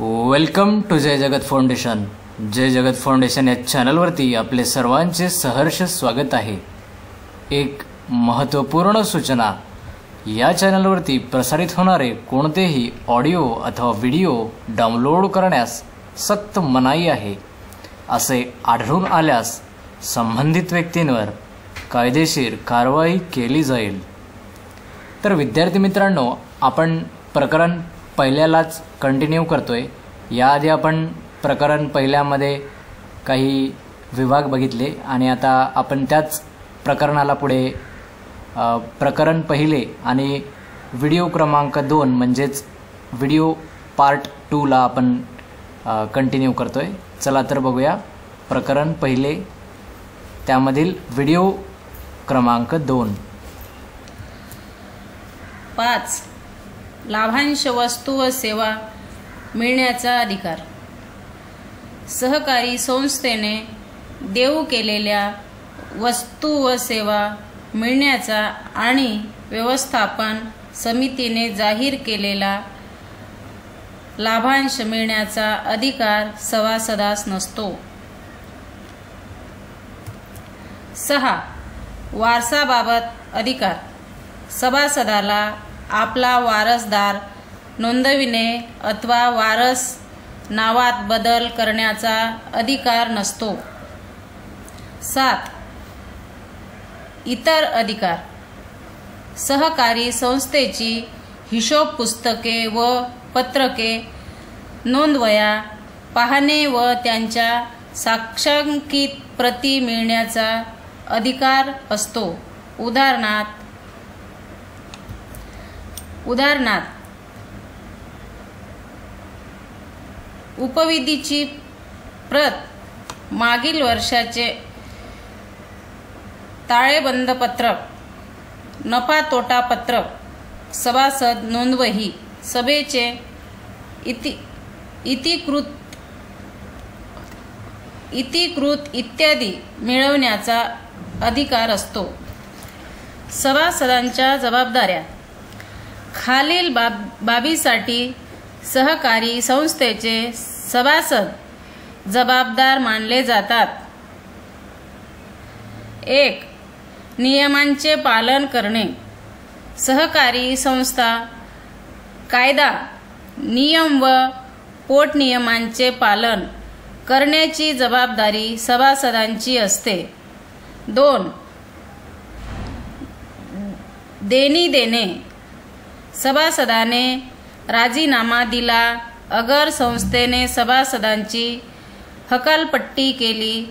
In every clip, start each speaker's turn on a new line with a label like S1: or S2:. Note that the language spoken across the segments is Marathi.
S1: वेलकम टू जय जगत फाउंडेशन. जय जगत फाउंडेशन या चॅनलवरती आपले सर्वांचे सहर्ष स्वागत आहे. एक महत्त्वपूर्ण सूचना, या चॅनलवरती प्रसारित होणारे कोणतेही ऑडिओ अथवा व्हिडिओ डाउनलोड करण्यास सक्त मनाई आहे. असे आढळून आल्यास संबंधित व्यक्तींवर कायदेशीर कारवाई केली जाईल. तर विद्यार्थी मित्रांनो, आपण प्रकरण पहिल्यालाच कंटिन्यू करतोय. याआधी आपण प्रकरण पहिल्यामध्ये काही विभाग बघितले आणि आता आपण त्याच प्रकरणाला पुढे प्रकरण पहिले आणि व्हिडिओ क्रमांक 2 म्हणजेच व्हिडिओ पार्ट 2 ला आपण कंटिन्यू करतोय. चला तर बघूया प्रकरण पहिले, त्यामधील व्हिडिओ क्रमांक 2.
S2: 5. लाभांश वस्तू व सेवा मिळण्याचा अधिकार. सहकारी संस्थेने देऊ केलेल्या वस्तू व सेवा मिळण्याचा आणि व्यवस्थापन समितीने जाहीर केलेला लाभांश मिळण्याचा अधिकार सभासदास नसतो. 6. वारसाबाबत अधिकार. सभासदाला आपला वारसदार नोंदविणे अथवा वारस नावात बदल करण्याचा अधिकार नसतो. 7. इतर अधिकार. सहकारी संस्थेची हिशोब पुस्तके व पत्रके नोंदवया पाहणे व त्यांच्या साक्षांकित प्रती मिळण्याचा अधिकार असतो. उदाहरणार्थ उपविधीची प्रत, मागील वर्षाचे ताळेबंद पत्रक, नफा तोटा पत्रक, सभासद नोंदवही, सभेचे इतिकृत इत्यादी मिळवण्याचा अधिकार असतो. सभासदांच्या जबाबदाऱ्या. खालील बाबीसाठी सहकारी संस्थेचे सभासद जबाबदार मानले जातात. 1. नियमांचे पालन करणे. सहकारी संस्था कायदा, नियम व पोटनियमांचे पालन करण्याची जबाबदारी सभासदांची असते. 2. देणी देणे. सभासदाने राजीनामा दिला अगर संस्थेने सभासदांची हकालपट्टी केली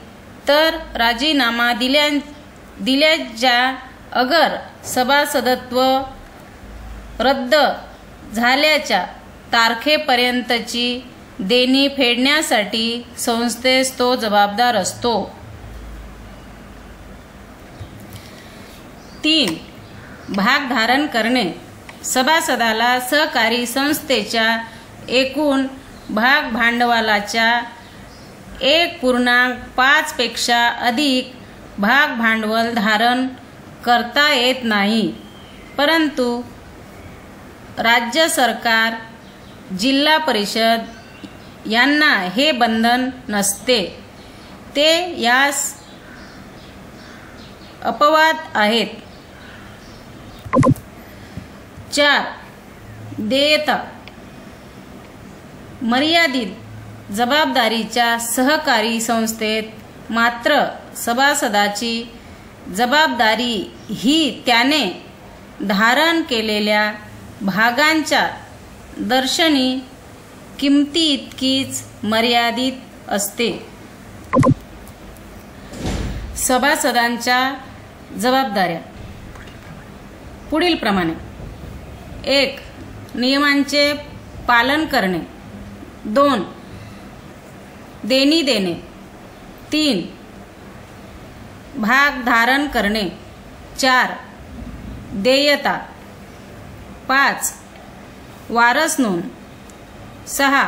S2: तर राजीनामा दिल्याच्या अगर सभासदत्व रद्द झाल्याच्या तारखेपर्यंतची देणी फेडण्यासाठी संस्थेस तो जबाबदार असतो. 3. भागधारण करणे. सभासदाला सहकारी संस्थेच्या एकूण भाग भांडवलाच्या 1.5 पेक्षा अधिक भाग भांडवल धारण करता येत नाही, परंतु राज्य सरकार, जिल्हा परिषद यांना हे बंधन नसते. ते यास अपवाद आहेत. 4. देयता. मर्यादित जबाबदारीच्या सहकारी संस्थेत मात्र सभासदाची जबाबदारी ही त्याने धारण केलेल्या भागांच्या दर्शनी किमती इतकीच मर्यादित असते. सभासदांच्या जबाबदाऱ्या पुढील प्रमाणे. 1. नियमांचे पालन करणे. 2. देणी देणे. 3. भाग धारण करणे. 4. देयता. 5. वारस नोंद. 6.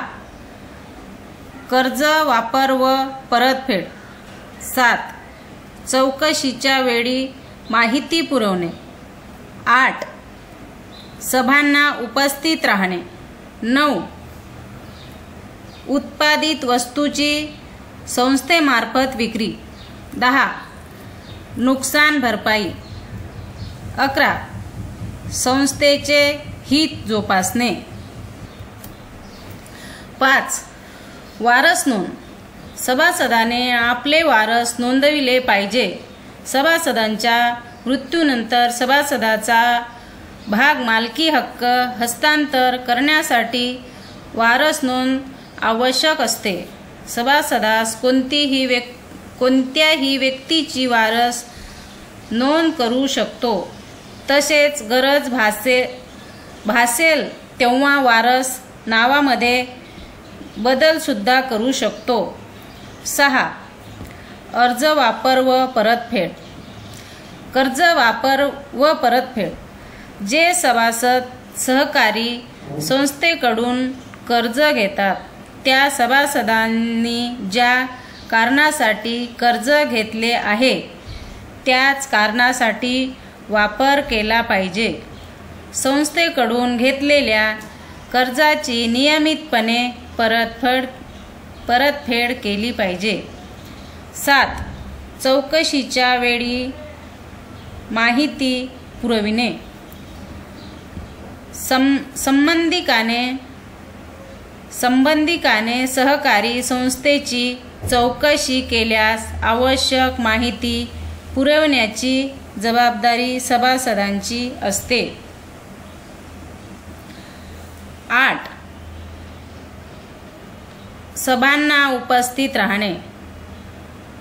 S2: कर्ज वापर व परतफेड. 7. चौकशीच्या वेळी माहिती पुरवणे. 8. सभांना उपस्थित राहणे. 9. उत्पादित वस्तूची संस्थेमार्फत विक्री. 10. नुकसान भरपाई. 11. संस्थेचे हित जोपासणे. 5. वारस नोंद. सभासदाने आपले वारस नोंदविले पाहिजे. सभासदांच्या मृत्यूनंतर सभासदाचा भाग मालकी हक्क हस्तांतर करण्यासाठी वारस नोंद आवश्यक असते. सभासदास कोणत्याही व्यक्तीची वारस नोंद करू शकतो. तसेच गरज भासेल तेव्हा वारस नावामध्ये बदलसुद्धा करू शकतो. 6. अर्ज वापर व परतफेड. कर्ज वापर व परतफेड. जे सभासद सहकारी संस्थेकडून कर्ज घेतात त्या सभासदांनी ज्या कारणासाठी कर्ज घेतले आहे त्याच कारणासाठी वापर केला पाहिजे. संस्थेकडून घेतलेल्या कर्जाची नियमितपणे परतफेड केली पाहिजे. 7. चौकशीच्या वेळी माहिती पुरविणे. संबंधिकाने सहकारी संस्थेची चौकशी केल्यास आवश्यक माहिती पुरवण्याची जबाबदारी सभासदांची असते. 8. सभांना उपस्थित राहणे.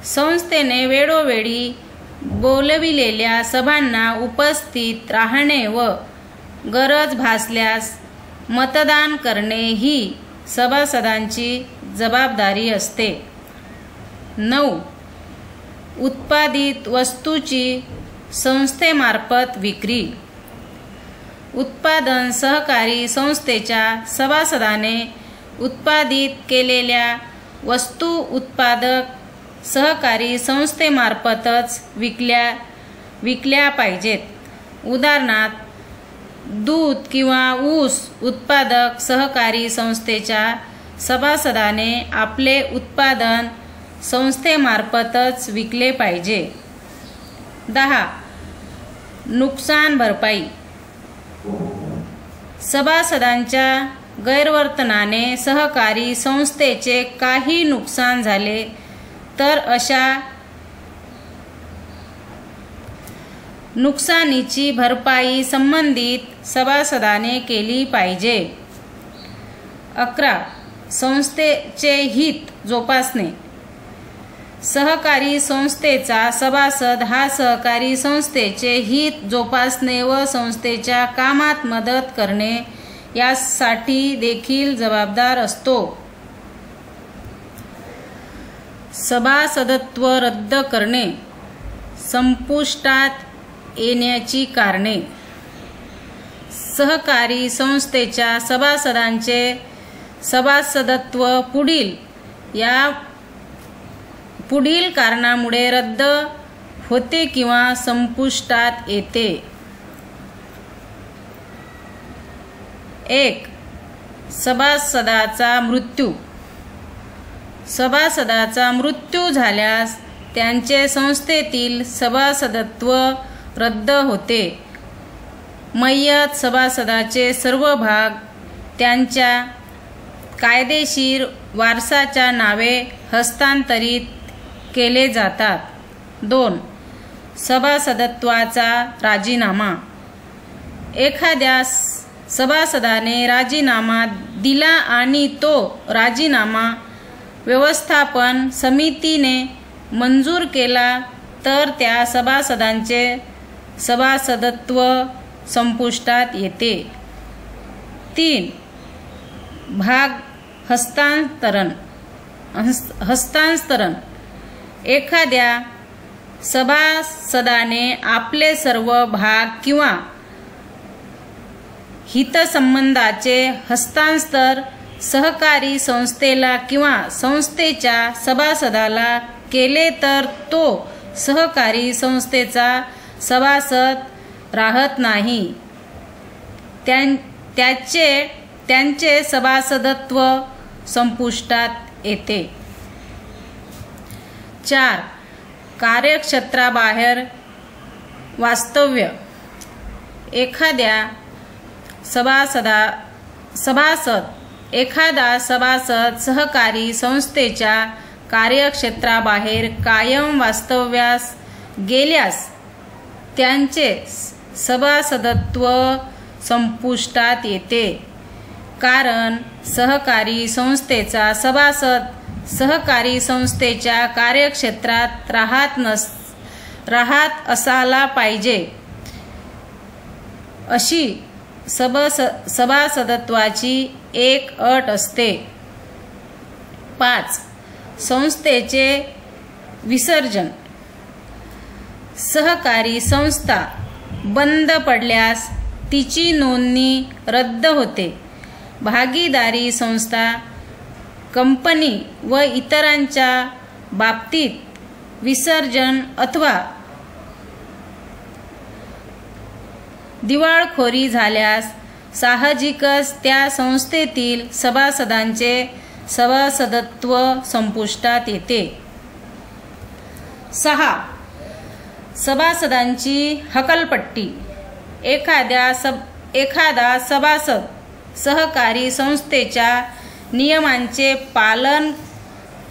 S2: संस्थेने वेळोवेळी बोलविलेल्या सभांना उपस्थित राहणे व गरज भासल्यास मतदान करणे ही सभासदांची जबाबदारी असते. 9. उत्पादित वस्तूची संस्थेमार्फत विक्री. उत्पादन सहकारी संस्थेच्या सभासदाने उत्पादित केलेल्या वस्तू उत्पादक सहकारी संस्थेमार्फतच विकल्या पाहिजेत. उदाहरणार्थ दूध किंवा ऊस उत्पादक सहकारी संस्थेच्या सभासदाने आपले उत्पादन संस्थेमार्फतच विकले पाहिजे. 10. नुकसान भरपाई. सभासदांच्या गैरवर्तनाने सहकारी संस्थेचे काही नुकसान झाले तर अशा नुकसानीची भरपाई संबंधित सभासदाने केली पाहिजे. 11. संस्थेचे हित जोपासणे. सहकारी संस्थेचा सभासद हा सहकारी संस्थेचे हित जोपासणे व संस्थेच्या कामात मदत करणे यासाठी देखील जबाबदार असतो. सभासदत्व रद्द करणे. संपुष्टात येण्याची कारणे. सहकारी संस्थेच्या सभासदांचे सभासदत्व पुढील कारणामुळे रद्द होते किंवा संपुष्टात येते. 1. सभासदाचा मृत्यू. सभासदाचा मृत्यू झाल्यास त्यांचे संस्थेतील सभासदत्व रद्द होते. मय्यत सभासदाचे सर्व भाग त्यांच्या कायदेशीर वारसाच्या नावे हस्तांतरित केले जातात. 2. सभासदत्वाचा राजीनामा. एखाद्या सभासदाने राजीनामा दिला आणि तो राजीनामा व्यवस्थापन समितीने मंजूर केला तर त्या सभासदांचे सभासदत्व संपुष्टात येते. 3. भाग हस्तांतरण. एखाद्या सभासदाने आपले सर्व भाग किंवा हितसंबंधाचे हस्तांतर सहकारी संस्थेला किंवा संस्थेच्या सभासदाला केले तर तो सहकारी संस्थेचा सभासद राहत नाही. त्यांचे सभासदत्व संपुष्टात येते. 4. कार्यक्षेत्राबाहेर वास्तव्य. एखादा सभासद सहकारी संस्थेच्या कार्यक्षेत्राबाहेर कायम वास्तव्यास गेल्यास त्यांचे सभासदत्व संपुष्टात येते. कारण सहकारी संस्थेचा सभासद सहकारी संस्थेच्या कार्यक्षेत्रात राहत असायला पाहिजे अशी सभासदत्वाची एक अट असते. 5. संस्थेचे विसर्जन. सहकारी संस्था बंद पडल्यास तिची नोंदणी रद्द होते. भागीदारी संस्था, कंपनी व इतरांच्या बाबतीत विसर्जन अथवा दिवाळखोरी झाल्यास साहजिकच त्या संस्थेतील सभासदांचे सभासदत्व संपुष्टात येते. 6. सभासदांची हकालपट्टी. एखादा सभासद सहकारी संस्थेच्या नियमांचे पालन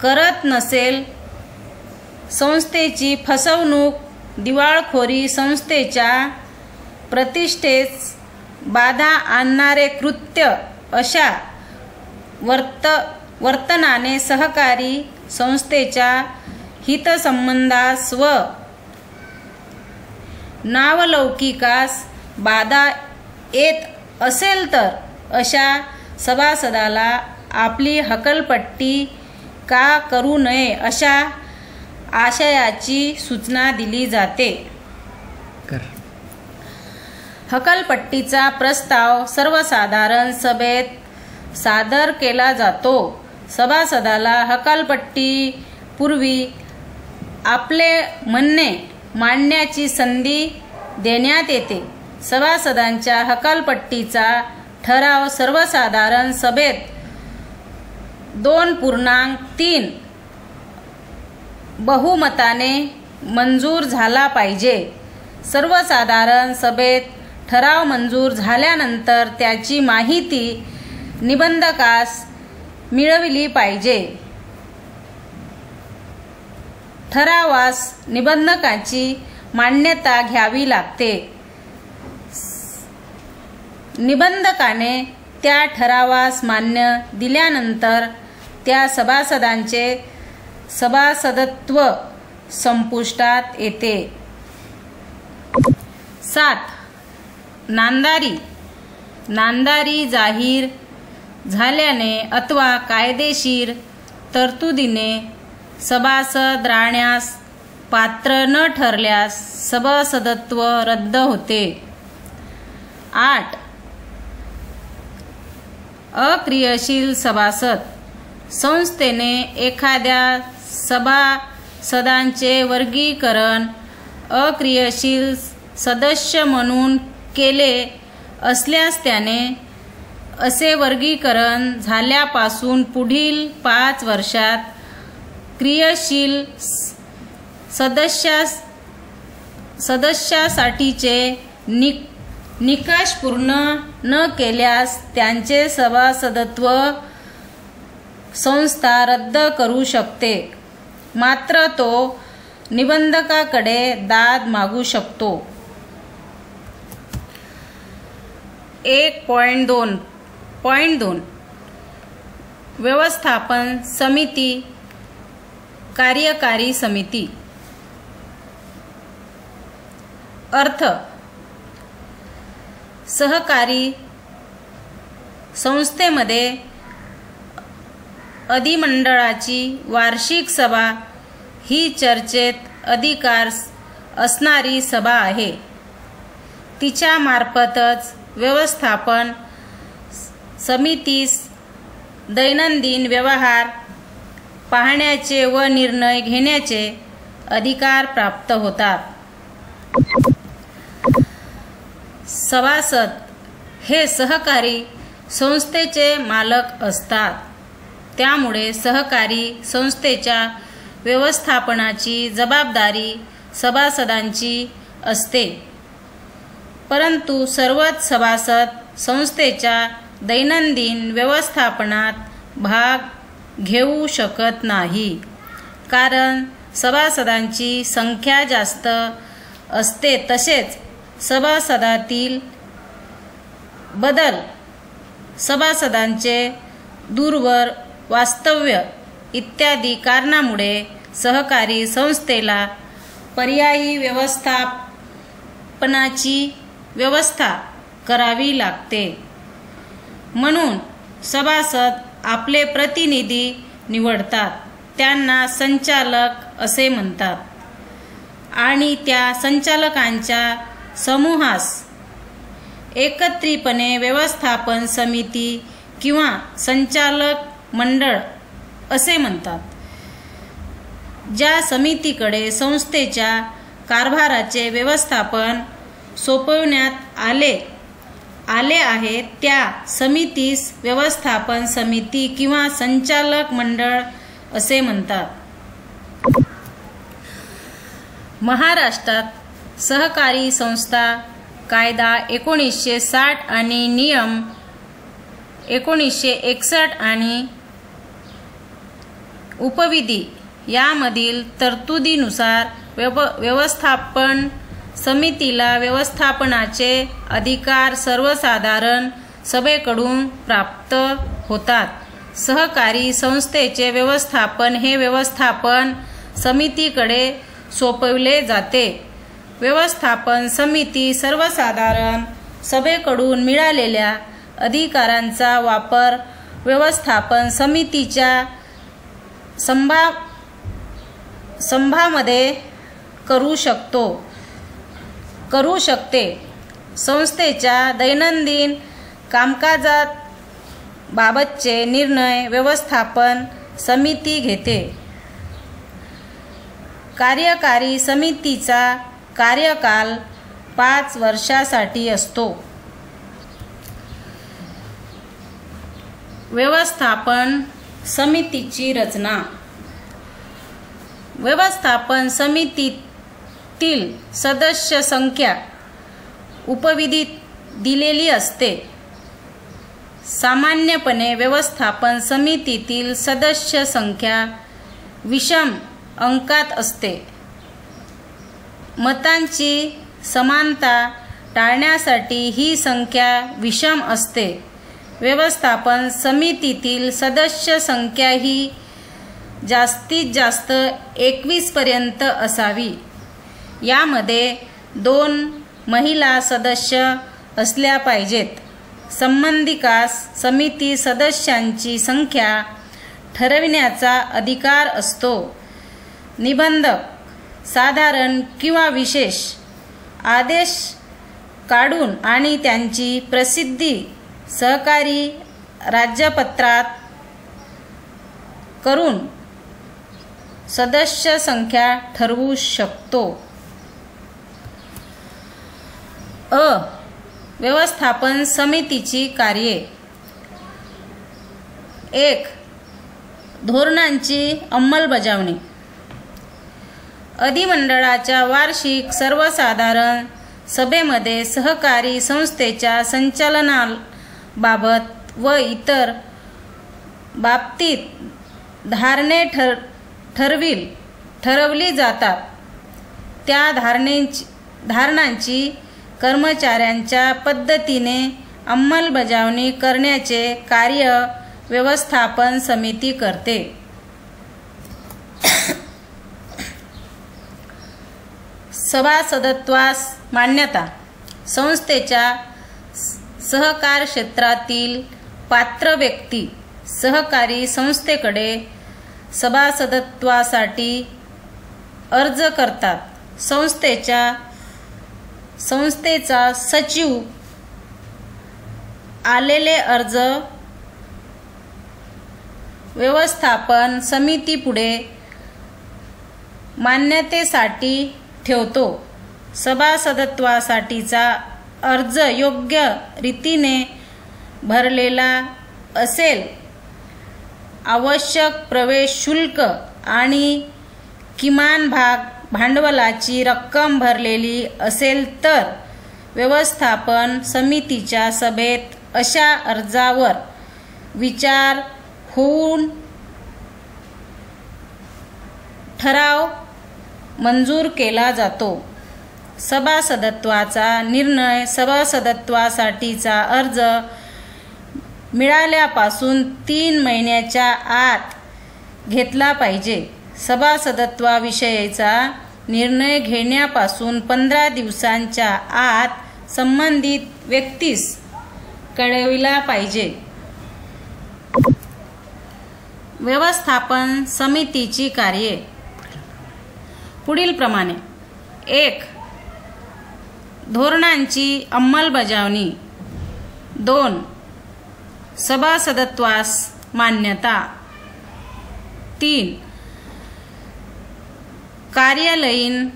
S2: करत नसेल, संस्थेची फसवणूक, दिवाळखोरी, संस्थेच्या प्रतिष्ठेस बाधा आणणारे कृत्य अशा वर्तनाने सहकारी संस्थेच्या हितसंबंधास व नावलौकिकास बाधा येत असेल तर अशा सभासदाला आपली हकालपट्टी का करू नये अशा आशयाची सूचना दिली जाते. हकालपट्टीचा प्रस्ताव सर्वसाधारण सभेत सादर केला जातो. सभासदाला हकालपट्टी पूर्वी आपले म्हणणे मांडण्याची संधी देण्यात येते. सभासदांच्या हकालपट्टीचा ठराव सर्वसाधारण सभेत 2.3 बहुमताने मंजूर झाला पाहिजे. सर्वसाधारण सभेत ठराव मंजूर झाल्यानंतर त्याची माहिती निबंधकास मिळविली पाहिजे. ठरावास निबंधकाची मान्यता घ्यावी लागते. निबंधकाने त्या ठरावास मान्य दिल्यानंतर त्या सभासदांचे सभासदत्व संपुष्टात येते. 7. नांदारी जाहीर झाल्याने अथवा कायदेशीर तरतुदीने सभासद राहण्यास पात्र न ठरल्यास सभासदत्व रद्द होते. 8. अक्रियाशील सभासद. संस्थेने एखाद्या सभासदांचे वर्गीकरण अक्रियाशील सदस्य म्हणून केले असल्यास त्याने असे वर्गीकरण झाल्यापासून पुढील 5 वर्षात क्रियाशील सदस्यासाठीचे निकष पूर्ण न केल्यास त्यांचे सभासदत्व संस्था रद्द करू शकते. मात्र तो निबंधकाकडे दाद मागू शकतो. 1.2 व्यवस्थापन समिती, कार्यकारी समिती. अर्थ. सहकारी संस्थेमध्ये अधिमंडळाची वार्षिक सभा ही चर्चेत अधिकार असणारी सभा आहे. तिच्या मार्फतच व्यवस्थापन समितीस दैनंदिन व्यवहार पाहण्याचे व निर्णय घेण्याचे अधिकार प्राप्त होतात. सभासद हे सहकारी संस्थेचे मालक असतात. त्यामुळे सहकारी संस्थेच्या व्यवस्थापनाची जबाबदारी सभासदांची असते, परंतु सर्वच सभासद संस्थेच्या दैनंदिन व्यवस्थापनात भाग घेऊ शकत नाही, कारण सभासदांची संख्या जास्त असते. तसेच सभासदातील बदल, सभासदांचे दूरवर वास्तव्य इत्यादी कारणामुळे सहकारी संस्थेला पर्यायी व्यवस्थापनाची व्यवस्था करावी लागते. म्हणून सभासद आपले प्रतिनिधी निवडतात, त्यांना संचालक असे म्हणतात, आणि त्या संचालकांच्या समूहास एकत्रितपणे व्यवस्थापन समिती किंवा संचालक मंडळ असे म्हणतात. ज्या समितीकडे संस्थेच्या कारभाराचे व्यवस्थापन सोपविण्यात आले आहे त्या समितीस व्यवस्थापन समिती किंवा संचालक मंडळ असे म्हणतात. महाराष्ट्रात सहकारी संस्था कायदा 1960 आणि नियम 1961 आणि उपविधी यामधील तरतुदीनुसार व्यवस्थापन समितीला व्यवस्थापनाचे अधिकार सर्वसाधारण सभेकडून प्राप्त होतात. सहकारी संस्थेचे व्यवस्थापन हे व्यवस्थापन समितीकडे सोपविले जाते. व्यवस्थापन समिती सर्वसाधारण सभेकडून मिळालेल्या अधिकारांचा वापर व्यवस्थापन समितीच्या संभामध्ये करू शकते. संस्थेच्या दैनंदिन कामकाजात बाबतचे निर्णय व्यवस्थापन समिती घेते. कार्यकारी समितीचा कार्यकाल 5 वर्षासाठी असतो. व्यवस्थापन समितीची रचना. व्यवस्थापन समितीतील सदस्य संख्या उपविधीत दिलेली असते. सामान्यपणे व्यवस्थापन समितीतील सदस्य संख्या विषम अंकात असते. मतांची समानता टाळण्यासाठी ही संख्या विषम असते. व्यवस्थापन समितीतील सदस्य संख्या ही जास्तीत जास्त 21 पर्यंत असावी. यामध्ये 2 महिला सदस्य असल्या पाहिजेत. संबंधिकास समिती सदस्यांची संख्या ठरविण्याचा अधिकार असतो. निबंधक साधारण किंवा विशेष आदेश काढून आणि त्यांची प्रसिद्धी सहकारी राज्यपत्रात करून सदस्य संख्या ठरवू शकतो. व्यवस्थापन समितीची कार्ये. 1. धोरणांची अंमलबजावणी. अधिमंडळाच्या वार्षिक सर्वसाधारण सभेमध्ये सहकारी संस्थेच्या संचालनाबाबत व इतर बाबतीत धोरणे ठरवली जातात. त्या धोरणांची कर्मचाऱ्यांच्या पद्धतीने अंमलबजावणी करण्याचे कार्य व्यवस्थापन समिती करते. सभासदत्वास मान्यता. संस्थेच्या सहकार क्षेत्रातील पात्र व्यक्ती सहकारी संस्थेकडे सभासदत्वासाठी अर्ज करतात. संस्थेचा सचिव आलेले अर्ज व्यवस्थापन समितीपुढे मान्यतेसाठी ठेवतो. सभासदत्वासाठीचा अर्ज योग्य रीतीने भरलेला असेल आवश्यक प्रवेश शुल्क आणि किमान भांडवलाची रक्कम भरलेली असेल तर व्यवस्थापन समितीच्या सभेत अशा अर्जावर विचार होऊन ठराव मंजूर केला जातो. सभासदत्वाचा निर्णय सभासदत्वासाठीचा अर्ज मिळाल्यापासून 3 महिन्याच्या आत घेतला पाहिजे. सभासदत्वाविषयीचा निर्णय घेण्यापासून 15 दिवसांच्या आत संबंधित व्यक्तीस कळविला पाहिजे. व्यवस्थापन समितीची कार्ये पुढीलप्रमाणे: 1. धोरणांची अंमलबजावणी. 2. सभासदत्वास मान्यता. 3. कार्यालयीन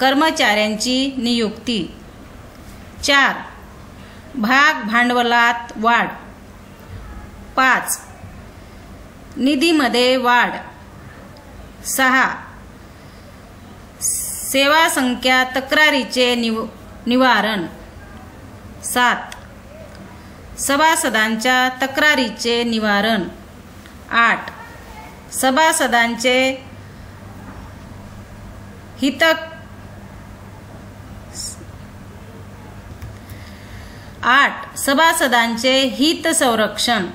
S2: कर्मचाऱ्यांची नियुक्ती. 4. भाग भांडवलात वाढ. 5. निधीमध्ये वाढ. 6. सेवा संख्या तक्रारीचे निवारण. 7. सभासदांच्या तक्रारीचे निवारण. 8. सभासदांचे हित संरक्षण.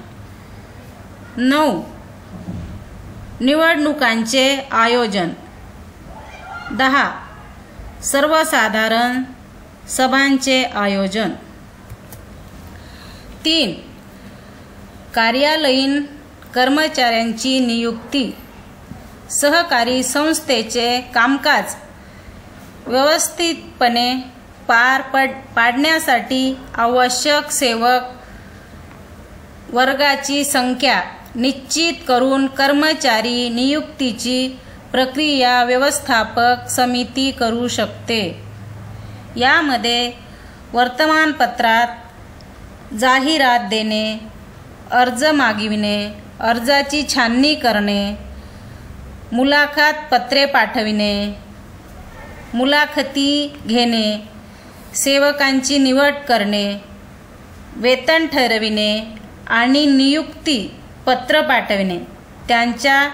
S2: 9. निवडणुकांचे आयोजन. 10. सर्वसाधारण सभांचे आयोजन. 3. कार्यालयीन कर्मचाऱ्यांची नियुक्ती. सहकारी संस्थेचे कामकाज व्यवस्थितपणे पार पाडण्यासाठी आवश्यक सेवक वर्गाची संख्या निश्चित करून कर्मचारी नियुक्तीची प्रक्रिया व्यवस्थापक समिती करू शकते. यामध्ये वर्तमानपत्रात जाहिरात देणे, अर्ज मागविणे, अर्जाची छाननी करणे, मुलाखत पत्रे पाठविणे, मुलाखती घेणे, सेवकांची निवड करणे, वेतन ठरविणे आणि नियुक्ती पत्र पाठविणे, त्यांच्या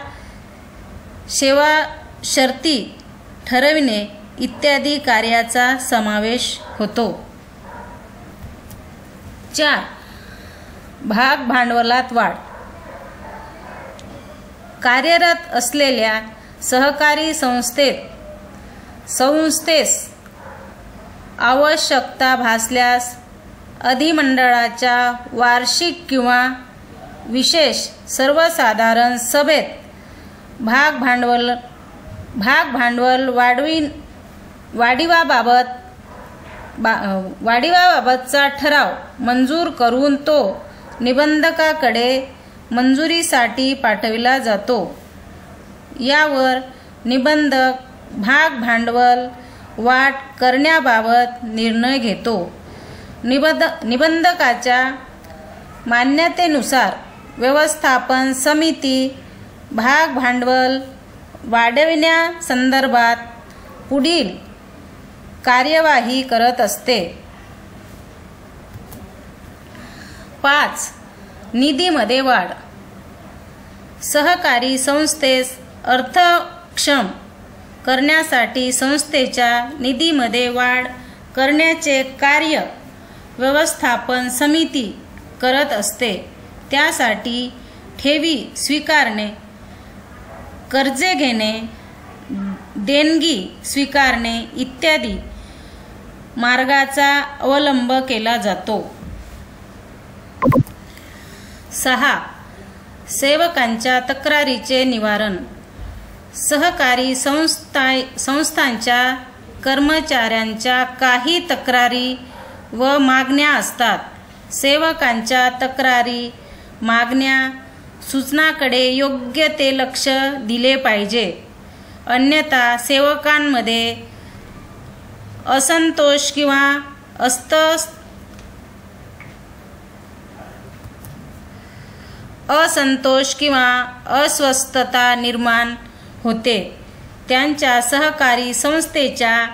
S2: सेवा शर्ती ठरविणे इत्यादी कार्याचा समावेश होतो. 4. भाग भांडवलात वाढ. कार्यरत असलेल्या सहकारी संस्थेस आवश्यकता भासल्यास अधिमंडळाच्या वार्षिक किंवा विशेष सर्वसाधारण सभेत भाग भांडवल वाढीवाबाबतचा ठराव मंजूर करून तो निबंधकाकडे मंजुरीसाठी पाठविला जातो. यावर निबंधक भाग भांडवल वाढ करण्याबाबत निर्णय घेतो. निबंधकाच्या मान्यतेनुसार व्यवस्थापन समिती भाग भांडवल वाढविण्यासंदर्भात पुढील कार्यवाही करत असते. 5. निधीमध्ये वाढ. सहकारी संस्थेस अर्थक्षम करण्यासाठी संस्थेच्या निधीमध्ये वाढ करण्याचे कार्य व्यवस्थापन समिती करत असते. त्यासाठी ठेवी स्वीकारणे, कर्जे घेणे, देणगी स्वीकारणे इत्यादी मार्गाचा अवलंब केला जातो. 6. सेवकांच्या तक्रारीचे निवारण. सहकारी संस्थांच्या कर्मचाऱ्यांच्या काही तक्रारी व मागण्या असतात. सेवकांच्या तक्रारी, मागण्या, सूचनांकडे योग्य ते लक्ष दिले पाहिजे. अन्यथा सेवकांमध्ये असंतोष किंवा असंतोष किंवा अस्वस्थता निर्माण होते. त्यांच्या सहकारी संस्थेच्या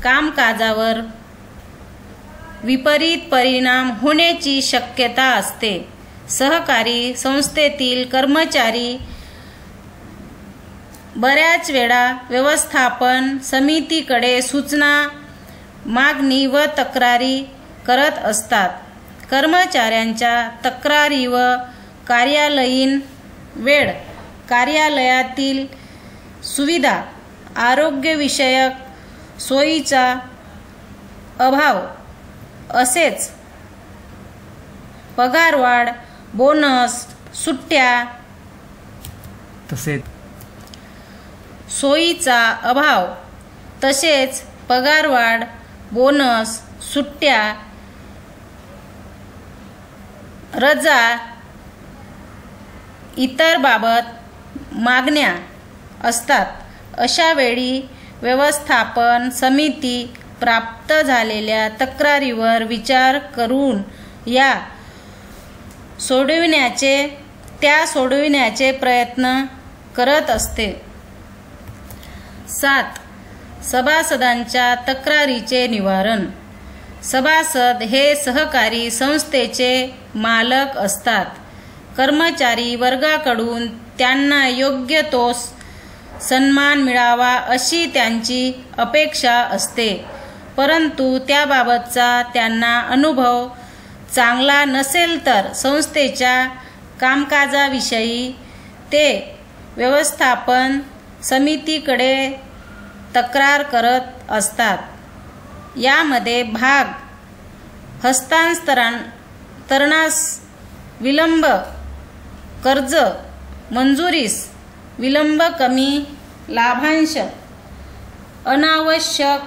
S2: कामकाजावर विपरीत परिणाम होण्याची शक्यता असते. सहकारी संस्थेतील कर्मचारी बऱ्याच वेळा व्यवस्थापन समितीकडे सूचना, मागणी व तक्रारी करत असतात. कर्मचाऱ्यांच्या तक्रारी व कार्यालयीन वेळ, कार्यालयातील सुविधा, आरोग्यविषयक सोयीचा अभाव, असेच पगारवाढ, बोनस, सुट्ट्या
S1: तसेच
S2: सोयीचा अभाव तसेच पगारवाढ, बोनस, सुट्ट्या, रजा इतर बाबत मागण्या असतात. अशा वेळी व्यवस्थापन समिती प्राप्त झालेल्या तक्रारीवर विचार करून सोडविण्याचे प्रयत्न करत असते. 7. सभासदांच्या तक्रारीचे निवारण. सभासद हे सहकारी संस्थेचे मालक असतात. कर्मचारी वर्गाकडून त्यांना योग्य तो सन्मान मिळावा अशी त्यांची अपेक्षा असते. परंतु त्याबाबतचा त्यांना अनुभव चांगला नसेल तर संस्थेच्या कामकाजाविषयी ते व्यवस्थापन समितीकडे तक्रार करत असतात. यामध्ये भाग हस्तांतरणास विलंब, कर्ज मंजुरीस विलंब, कमी लाभांश, अनावश्यक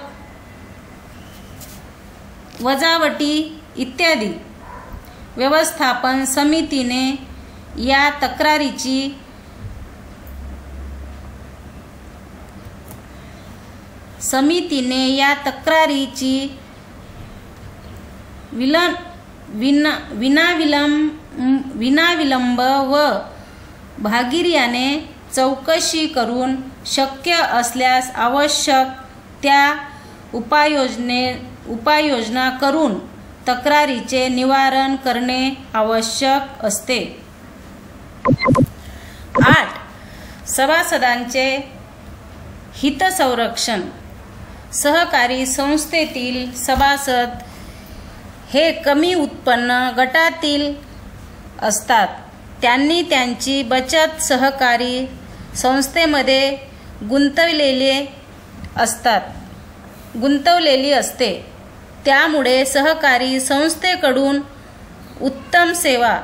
S2: वजावटी इत्यादी. व्यवस्थापन समितीने या तक्रारीची विनाविलंब व भागिर्याने चौकशी करून शक्य असल्यास आवश्यक त्या उपाययोजना करून तक्रारीचे निवारण करणे आवश्यक असते. 8. सभासदांचे हितसंरक्षण. सहकारी संस्थेतील सभासद हे कमी उत्पन्न गटातील असतात. त्यांनी त्यांची बचत सहकारी संस्थेमध्ये गुंतवलेली असते. त्यामुळे सहकारी संस्थेकडून उत्तम सेवा,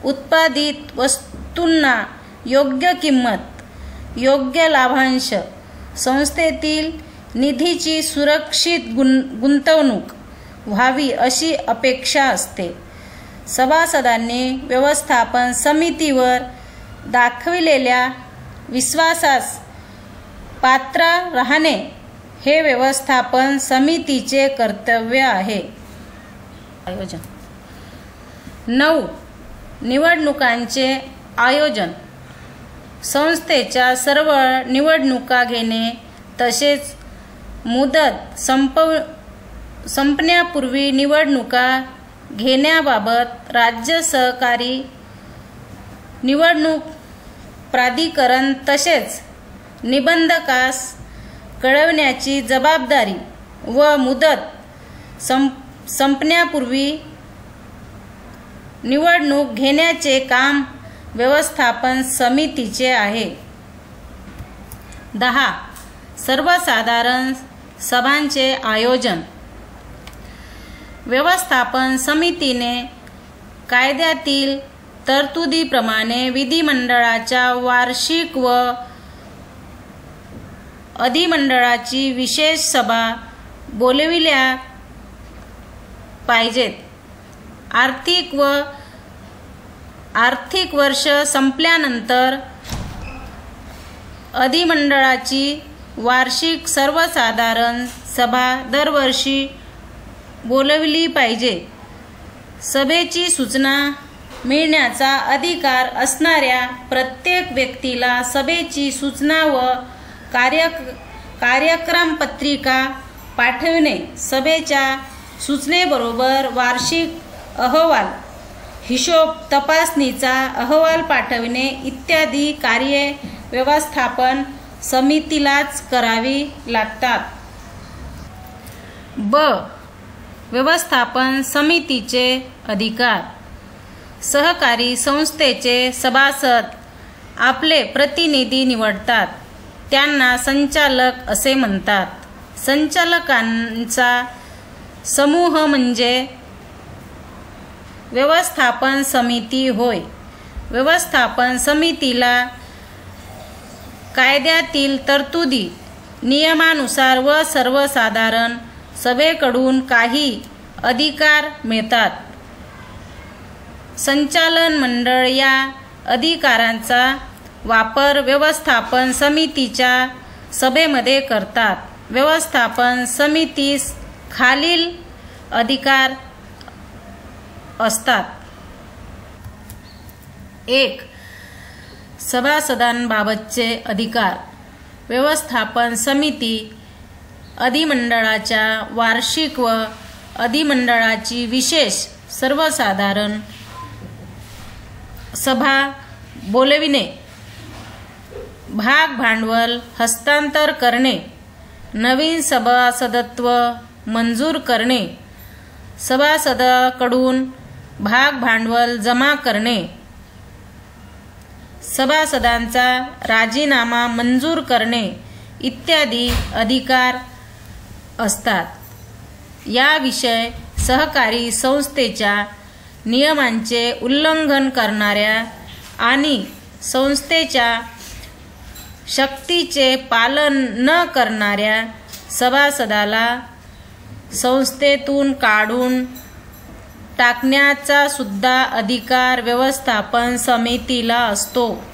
S2: उत्पादित वस्तूंना योग्य किंमत, योग्य लाभांश, संस्थेतील निधीची सुरक्षित गुंतवणूक व्हावी अशी अपेक्षा असते. सभासदांनी व्यवस्थापन समितीवर दाखविलेल्या विश्वासास पात्र राहणे हे व्यवस्थापन समितीचे कर्तव्य आहे. 9. निवडणुकांचे आयोजन. संस्थेच्या सर्व निवडणुका घेणे तसेच मुदत संपण्यापूर्वी निवडणुका घेण्याबाबत राज्य सहकारी निवडणूक प्राधिकरण तसेच निबंधकास कळवण्याची जबाबदारी व मुदत संपण्यापूर्वी निवडणूक घेण्याचे काम व्यवस्थापन समितीचे आहे. 10. सर्वसाधारण सभांचे आयोजन. व्यवस्थापन समितीने कायद्यातील तरतुदीप्रमाणे विधिमंडळाच्या वार्षिक व अधिमंडळाची विशेष सभा बोलविल्या पाहिजेत. आर्थिक वर्ष संपल्यानंतर अधिमंडळाची वार्षिक सर्वसाधारण सभा दरवर्षी बोलवली पाहिजे. सभेची सूचना मिळण्याचा अधिकार असणाऱ्या प्रत्येक व्यक्तीला सभेची सूचना व कार्यक्रम पत्रिका पाठविणे, सभेच्या सूचनेबरोबर वार्षिक अहवाल, हिशोब तपासणीचा अहवाल पाठविणे इत्यादी कार्ये व्यवस्थापन समितीलाच करावी लागतात. ब. व्यवस्थापन समितीचे अधिकार. सहकारी संस्थेचे सभासद आपले प्रतिनिधी निवडतात. त्यांना संचालक असे म्हणतात. संचालकांचा समूह म्हणजे व्यवस्थापन समिती होय. व्यवस्थापन समितीला कायद्यातील तरतुदी, नियमानुसार व सर्वसाधारण सभेकडून काही अधिकार मिळतात. संचालन मंडळ या अधिकारांचा वापर व्यवस्थापन समितीच्या सभेमध्ये करतात. व्यवस्थापन समितीस खालील अधिकार असतात. 1. सभासदांबाबतचे अधिकार. व्यवस्थापन समिती अधिमंडळाच्या वार्षिक व अधिमंडळाची विशेष सर्वसाधारण सभा बोलविणे, भाग भांडवल हस्तांतर करणे, नवीन सभासदत्व मंजूर करणे, सभासदाकडून भाग भांडवल जमा करणे, सभासदांचा राजीनामा मंजूर करणे इत्यादी अधिकार असतात. याविषयी सहकारी संस्थेच्या नियमांचे उल्लंघन करणाऱ्या आणि संस्थेच्या सक्तीचे पालन न करणाऱ्या सभासदाला संस्थेतून काढून टाकण्याचा सुद्धा अधिकार व्यवस्थापन समितीला असतो.